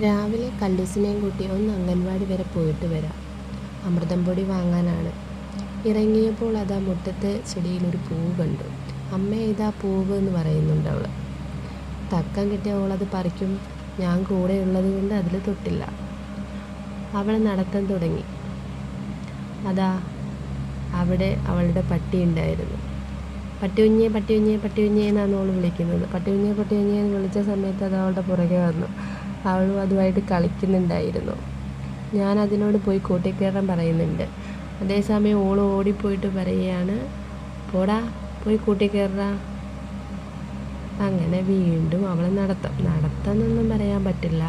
രാവിലെ കല്ലൂസിനെയും കൂട്ടി ഒന്ന് അംഗൻവാടി വരെ പോയിട്ട് വരാം. അമൃതം പൊടി വാങ്ങാനാണ്. ഇറങ്ങിയപ്പോൾ അതാ മുറ്റത്തെ ചെടിയിലൊരു പൂവ് കണ്ടു. അമ്മ ഇതാ പൂവ് എന്ന് പറയുന്നുണ്ട് അവൾ. തക്കം കിട്ടിയ അവളത് പറിക്കും. ഞാൻ കൂടെ ഉള്ളത് കൊണ്ട് അതിൽ തൊട്ടില്ല. അവൾ നടത്തം തുടങ്ങി. അതാ അവിടെ അവളുടെ പട്ടി ഉണ്ടായിരുന്നു. പട്ടികുഞ്ഞേ പട്ടികുഞ്ഞേ പട്ടികുഞ്ഞേ എന്നാണ് അവൾ വിളിക്കുന്നത്. പട്ടികുഞ്ഞേ പട്ടികുഞ്ഞേ എന്ന് വിളിച്ച സമയത്ത് അത് അവളുടെ പുറകെ വന്നു. അവളും അതുമായിട്ട് കളിക്കുന്നുണ്ടായിരുന്നു. ഞാൻ അതിനോട് പോയി കൂട്ടിക്കയറാൻ പറയുന്നുണ്ട്. അതേസമയം ഓൾ ഓടിപ്പോയിട്ട് പറയുകയാണ്, പോടാ പോയി കൂട്ടിക്കയറാ. അങ്ങനെ വീണ്ടും അവൾ നടത്തമെന്നൊന്നും പറയാൻ പറ്റില്ല.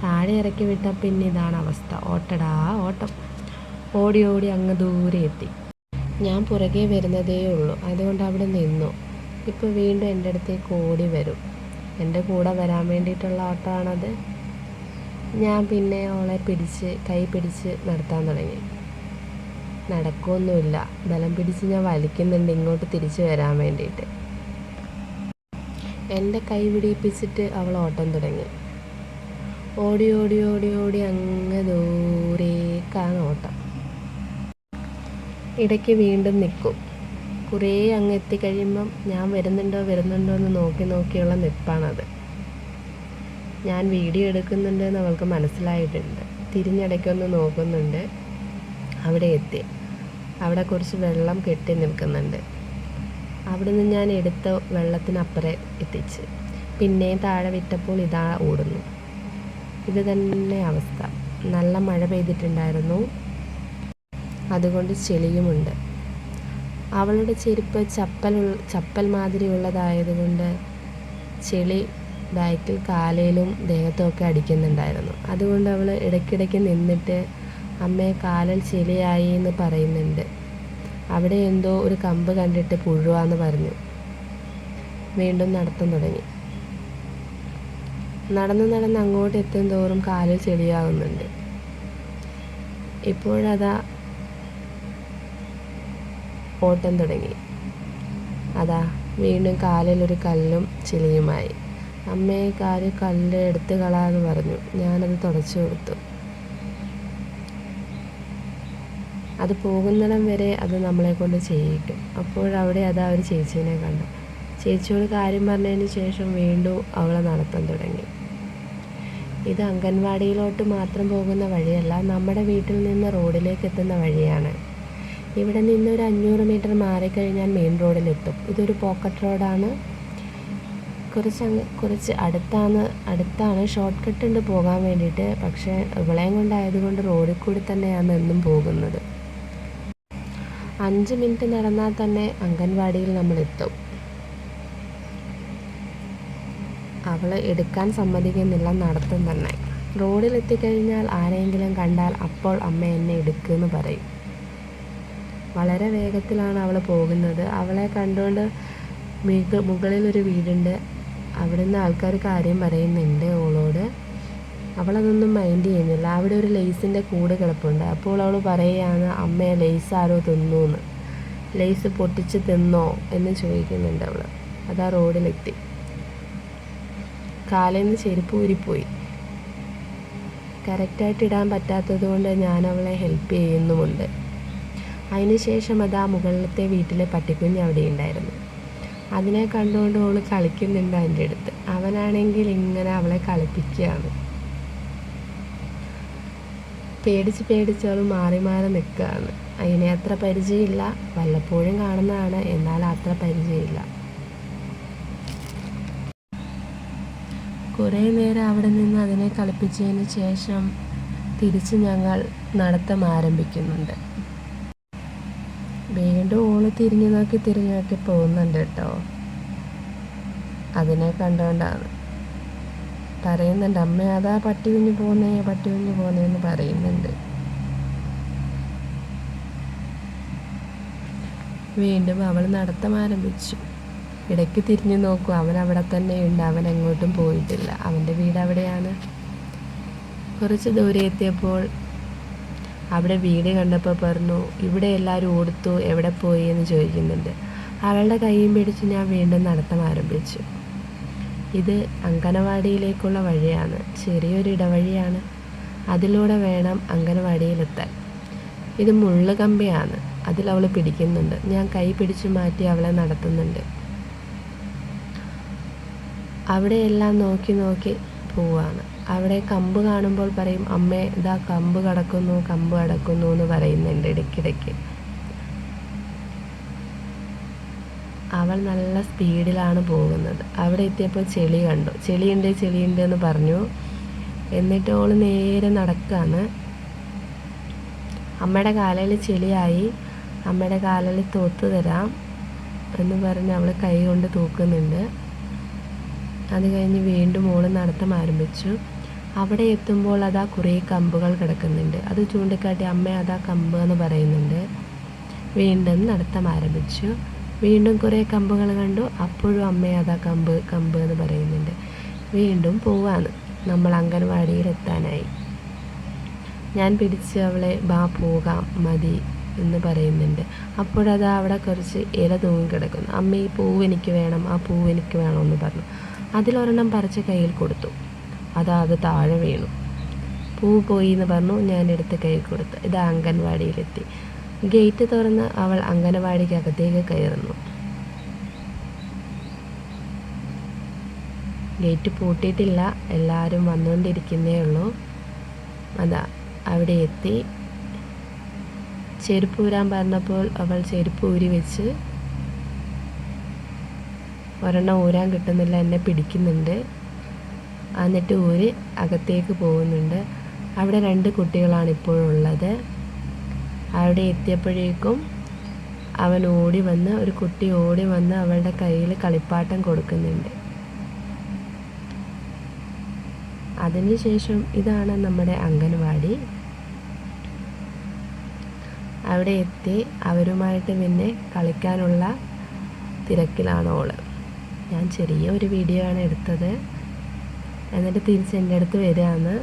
താഴെ ഇറക്കി വിട്ടാൽ പിന്നെ ഇതാണ് അവസ്ഥ. ഓട്ടടാ ഓട്ടം. ഓടി ഓടി അങ്ങ് ദൂരെ എത്തി. ഞാൻ പുറകെ വരുന്നതേ ഉള്ളൂ. അതുകൊണ്ട് അവിടെ നിന്നു. ഇപ്പോൾ വീണ്ടും എൻ്റെ അടുത്തേക്ക് ഓടി വരും. എൻ്റെ കൂടെ വരാൻ വേണ്ടിയിട്ടുള്ള ഓട്ടമാണത്. ഞാൻ പിന്നെ അവളെ കൈ പിടിച്ച് നടത്താൻ തുടങ്ങി. നടക്കുമൊന്നുമില്ല. ബലം പിടിച്ച് ഞാൻ വലിക്കുന്നുണ്ട് ഇങ്ങോട്ട് തിരിച്ചു വരാൻ വേണ്ടിയിട്ട്. എൻ്റെ കൈ പിടിപ്പിച്ചിട്ട് അവൾ ഓട്ടം തുടങ്ങി. ഓടി ഓടി ഓടി ഓടി അങ്ങ് ദൂരേക്കാണ് ഓട്ടം. ഇടയ്ക്ക് വീണ്ടും നിൽക്കും. കുറേ അങ്ങ് എത്തിക്കഴിയുമ്പം ഞാൻ വരുന്നുണ്ടോ എന്ന് നോക്കിയുള്ള നിൽപ്പാണത്. ഞാൻ വീഡിയോ എടുക്കുന്നുണ്ടെന്ന് അവൾക്ക് മനസ്സിലായിട്ടുണ്ട്. തിരിഞ്ഞിടയ്ക്കൊന്ന് നോക്കുന്നുണ്ട്. അവിടെ എത്തി. അവിടെ കുറച്ച് വെള്ളം കെട്ടി നിൽക്കുന്നുണ്ട്. അവിടെ നിന്ന് ഞാൻ എടുത്ത വെള്ളത്തിനപ്പുറം എത്തിച്ച് പിന്നെയും താഴെ വിട്ടപ്പോൾ ഇതാ ഓടുന്നു. ഇത് തന്നെ അവസ്ഥ. നല്ല മഴ പെയ്തിട്ടുണ്ടായിരുന്നു. അതുകൊണ്ട് ചെളിയുമുണ്ട്. അവളുടെ ചെരുപ്പ് ചപ്പൽ മാതിരി ഉള്ളതായതുകൊണ്ട് ചെളി ബാക്കിൽ കാലയിലും ദേഹത്തുമൊക്കെ അടിക്കുന്നുണ്ടായിരുന്നു. അതുകൊണ്ട് അവൾ ഇടയ്ക്കിടയ്ക്ക് നിന്നിട്ട് അമ്മയെ കാലിൽ ചെളിയായി എന്ന് പറയുന്നുണ്ട്. അവിടെ എന്തോ ഒരു കമ്പ് കണ്ടിട്ട് പുഴുവാന്ന് പറഞ്ഞു. വീണ്ടും നടത്തം തുടങ്ങി. നടന്ന് അങ്ങോട്ട് എത്തും തോറും കാലിൽ ചെളിയാവുന്നുണ്ട്. ഇപ്പോഴതാ ഓട്ടം തുടങ്ങി. അതാ വീണ്ടും കാലിലൊരു കല്ലും ചെളിയുമായി. അമ്മയെ കല്ല് എടുത്ത് കളാന്ന് പറഞ്ഞു. ഞാനത് തുടച്ചു കൊടുത്തു. അത് പോകുന്നിടം വരെ അത് നമ്മളെ കൊണ്ട് ചെയ്യിക്കും. അപ്പോഴവിടെ അതാ ഒരു ചേച്ചീനെ കണ്ടു. ചേച്ചിയോട് കാര്യം പറഞ്ഞതിന് ശേഷം വീണ്ടും അവളെ നടത്താൻ തുടങ്ങി. ഇത് അംഗൻവാടിയിലോട്ട് മാത്രം പോകുന്ന വഴിയല്ല, നമ്മുടെ വീട്ടിൽ നിന്ന് റോഡിലേക്ക് എത്തുന്ന വഴിയാണ്. ഇവിടെ നിന്ന് ഒരു 500 മീറ്റർ മാറിക്കഴിഞ്ഞാൽ മെയിൻ റോഡിലെത്തും. ഇതൊരു പോക്കറ്റ് റോഡാണ്. കുറച്ച് അടുത്താണ്. ഷോർട്ട് കട്ട് ഉണ്ട് പോകാൻ വേണ്ടിയിട്ട്. പക്ഷേ ഇവളെയും കൊണ്ടായതുകൊണ്ട് റോഡിൽ കൂടി തന്നെയാണ് എന്നും പോകുന്നത്. 5 മിനിറ്റ് നടന്നാൽ തന്നെ അംഗൻവാടിയിൽ നമ്മളെത്തും. അവൾ എടുക്കാൻ സമ്മതിക്കുന്നില്ല. നടത്തം തന്നെ. റോഡിലെത്തിക്കഴിഞ്ഞാൽ ആരെങ്കിലും കണ്ടാൽ അപ്പോൾ അമ്മ എന്നെ എടുക്കുമെന്ന് പറയും. വളരെ വേഗത്തിലാണ് അവൾ പോകുന്നത്. അവളെ കണ്ടുകൊണ്ട് മുകളിലൊരു വീടുണ്ട്. അവിടെ നിന്ന് ആൾക്കാർ കാര്യം പറയുന്നുണ്ട് ഓളോട്. അവളതൊന്നും മൈൻഡ് ചെയ്യുന്നില്ല. അവിടെ ഒരു ലേസിൻ്റെ കൂട് കിടപ്പുണ്ട്. അപ്പോൾ അവൾ പറയുകയാണ്, അമ്മയെ ലേസ് ആരോ തിന്നൂന്ന്. ലേസ് പൊട്ടിച്ച് തിന്നോ എന്ന് ചോദിക്കുന്നുണ്ട് അവൾ. അതാ റോഡിലെത്തി. കാലിൽ നിന്ന് ചെരുപ്പ് ഊരിപ്പോയി. കറക്റ്റായിട്ട് ഇടാൻ പറ്റാത്തത് കൊണ്ട് ഞാൻ അവളെ ഹെൽപ്പ് ചെയ്യുന്നുമുണ്ട്. അതിനുശേഷം അതാ മുകളിലത്തെ വീട്ടിലെ പട്ടിക്കുഞ്ഞ് അവിടെ ഉണ്ടായിരുന്നു. അതിനെ കണ്ടുകൊണ്ട് അവൾ കളിക്കുന്നുണ്ട് എൻ്റെ അടുത്ത്. അവനാണെങ്കിൽ ഇങ്ങനെ അവളെ കളിപ്പിക്കുകയാണ്. പേടിച്ച് അവൾ മാറി നിൽക്കുകയാണ്. അതിനെ അത്ര പരിചയമില്ല. വല്ലപ്പോഴും കാണുന്നതാണ്, എന്നാൽ അത്ര പരിചയമില്ല. കുറേ നേരം അവിടെ നിന്ന് അതിനെ കളിപ്പിച്ചതിന് ശേഷം തിരിച്ച് ഞങ്ങൾ നടത്തം ആരംഭിക്കുന്നുണ്ട്. വീണ്ടും ഓള് തിരിഞ്ഞു നോക്കി പോകുന്നുണ്ട് കേട്ടോ. അതിനെ കണ്ടുകൊണ്ടാണ് പറയുന്നുണ്ട്, അമ്മ അതാ പട്ടി കുഞ്ഞ് പോന്നേന്ന് പറയുന്നുണ്ട്. വീണ്ടും അവൾ നടത്തം ആരംഭിച്ചു. ഇടയ്ക്ക് തിരിഞ്ഞു നോക്കും. അവൻ അവിടെ തന്നെയുണ്ട്. അവൻ എങ്ങോട്ടും പോയിട്ടില്ല. അവൻ്റെ വീട് അവിടെയാണ്. കുറച്ച് ദൂരെ എത്തിയപ്പോൾ അവിടെ വീട് കണ്ടപ്പോൾ പറഞ്ഞു, ഇവിടെ എല്ലാവരും ഓടുത്തു, എവിടെ പോയി എന്ന് ചോദിക്കുന്നുണ്ട്. അവളുടെ കൈയും പിടിച്ച് ഞാൻ വീണ്ടും നടത്തം ആരംഭിച്ചു. ഇത് അങ്കനവാടിയിലേക്കുള്ള വഴിയാണ്. ചെറിയൊരു ഇടവഴിയാണ്. അതിലൂടെ വേണം അങ്കനവാടിയിലെത്താൻ. ഇത് മുള്ള് കമ്പിയാണ്. അതിലവൾ പിടിക്കുന്നുണ്ട്. ഞാൻ കൈ പിടിച്ചു മാറ്റി അവളെ നടത്തുന്നുണ്ട്. അവിടെയെല്ലാം നോക്കി നോക്കി പോവാണ്. അവിടെ കമ്പ് കാണുമ്പോൾ പറയും, അമ്മേ ഇതാ കമ്പ് കടക്കുന്നു എന്ന് പറയുന്നുണ്ട് ഇടയ്ക്കിടയ്ക്ക്. അവൾ നല്ല സ്പീഡിലാണ് പോകുന്നത്. അവിടെ എത്തിയപ്പോൾ ചെളി കണ്ടു. ചെളിയുണ്ട് എന്ന് പറഞ്ഞു. എന്നിട്ട് അവൾ നേരെ നടക്കുകയാണ്. അമ്മയുടെ കാലിൽ ചെളിയായി, അമ്മയുടെ കാലിൽ തൂത്ത് തരാം എന്ന് പറഞ്ഞ് അവൾ കൈ കൊണ്ട് തൂക്കുന്നുണ്ട്. അത് കഴിഞ്ഞ് വീണ്ടും മോള് നടത്തം ആരംഭിച്ചു. അവിടെ എത്തുമ്പോൾ അതാ കുറേ കമ്പുകൾ കിടക്കുന്നുണ്ട്. അത് ചൂണ്ടിക്കാട്ടി അമ്മ അതാ കമ്പ് എന്ന് പറയുന്നുണ്ട്. വീണ്ടും നടത്തം ആരംഭിച്ചു. വീണ്ടും കുറേ കമ്പുകൾ കണ്ടു. അപ്പോഴും അമ്മ അതാ കമ്പ് എന്ന് പറയുന്നുണ്ട്. വീണ്ടും പോവാണ്. നമ്മൾ അംഗൻവാടിയിലെത്താനായി. ഞാൻ പിടിച്ച് അവളെ പോകാം മതി എന്ന് പറയുന്നുണ്ട്. അപ്പോഴതാ അവിടെ കുറച്ച് ഇല തൂങ്ങി കിടക്കുന്നു. അമ്മ ഈ പൂവ് എനിക്ക് വേണം, ആ പൂവ് എനിക്ക് വേണമെന്ന് പറഞ്ഞു. അതിലൊരെണ്ണം പറിച്ച് കയ്യിൽ കൊടുത്തു. അത് താഴെ വീണു. പൂ പോയി എന്ന് പറഞ്ഞു. ഞാൻ എടുത്ത് കയ്യിൽ കൊടുത്തു. ഇത് അംഗൻവാടിയിലെത്തി. ഗേറ്റ് തുറന്ന് അവൾ അംഗനവാടിക്കകത്തേക്ക് കയറുന്നു. ഗേറ്റ് പൂട്ടിയിട്ടില്ല, എല്ലാവരും വന്നുകൊണ്ടിരിക്കുന്നേ ഉള്ളൂ. അതാ അവിടെ എത്തി. ചെരുപ്പ് ഊരാൻ പറഞ്ഞപ്പോൾ അവൾ ചെരുപ്പ് ഊരി വെച്ച്. ഒരെണ്ണം ഊരാൻ കിട്ടുന്നില്ല, എന്നെ പിടിക്കുന്നുണ്ട്. എന്നിട്ട് ഊരി അകത്തേക്ക് പോകുന്നുണ്ട്. അവിടെ 2 കുട്ടികളാണ് ഇപ്പോഴുള്ളത്. അവിടെ എത്തിയപ്പോഴേക്കും ഒരു കുട്ടി ഓടി വന്ന് അവളുടെ കയ്യിൽ കളിപ്പാട്ടം കൊടുക്കുന്നുണ്ട്. അതിനുശേഷം ഇതാണ് നമ്മുടെ അംഗൻവാടി. അവിടെ എത്തി അവരുമായിട്ട് പിന്നെ കളിക്കാനുള്ള തിരക്കിലാണ് ഓള്. ഞാൻ ചെറിയ ഒരു വീഡിയോ ആണ് എടുത്തത്. എന്നിട്ട് തിരിച്ച് എൻ്റെ അടുത്ത് വരികയാണ്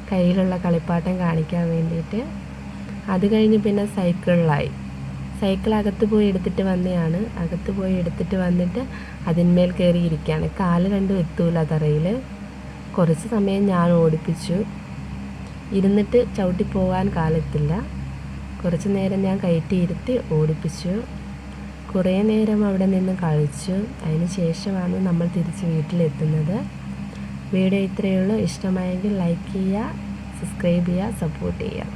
കയ്യിലുള്ള കളിപ്പാട്ടം കാണിക്കാൻ വേണ്ടിയിട്ട്. അത് കഴിഞ്ഞ് പിന്നെ സൈക്കിൾ അകത്ത് പോയി എടുത്തിട്ട് വന്നതാണ്. അകത്ത് പോയി എടുത്തിട്ട് വന്നിട്ട് അതിന്മേൽ കയറി ഇരിക്കുകയാണ്. കാല് രണ്ടും എത്തൂല തറയിൽ. കുറച്ച് സമയം ഞാൻ ഓടിപ്പിച്ചു. ഇരുന്നിട്ട് ചവിട്ടി പോകാൻ കാലെത്തില്ല. കുറച്ച് നേരം ഞാൻ കയറ്റിയിരുത്തി ഓടിപ്പിച്ചു. കുറേ നേരം അവിടെ നിന്ന് കളിച്ചു. അതിന് ശേഷമാണ് നമ്മൾ തിരിച്ച് വീട്ടിലെത്തുന്നത്. വീഡിയോ ഇത്രയേ ഉള്ളൂ. ഇഷ്ടമായെങ്കിൽ ലൈക്ക് ചെയ്യുക, സബ്സ്ക്രൈബ് ചെയ്യുക, സപ്പോർട്ട് ചെയ്യുക.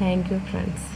Thank you friends.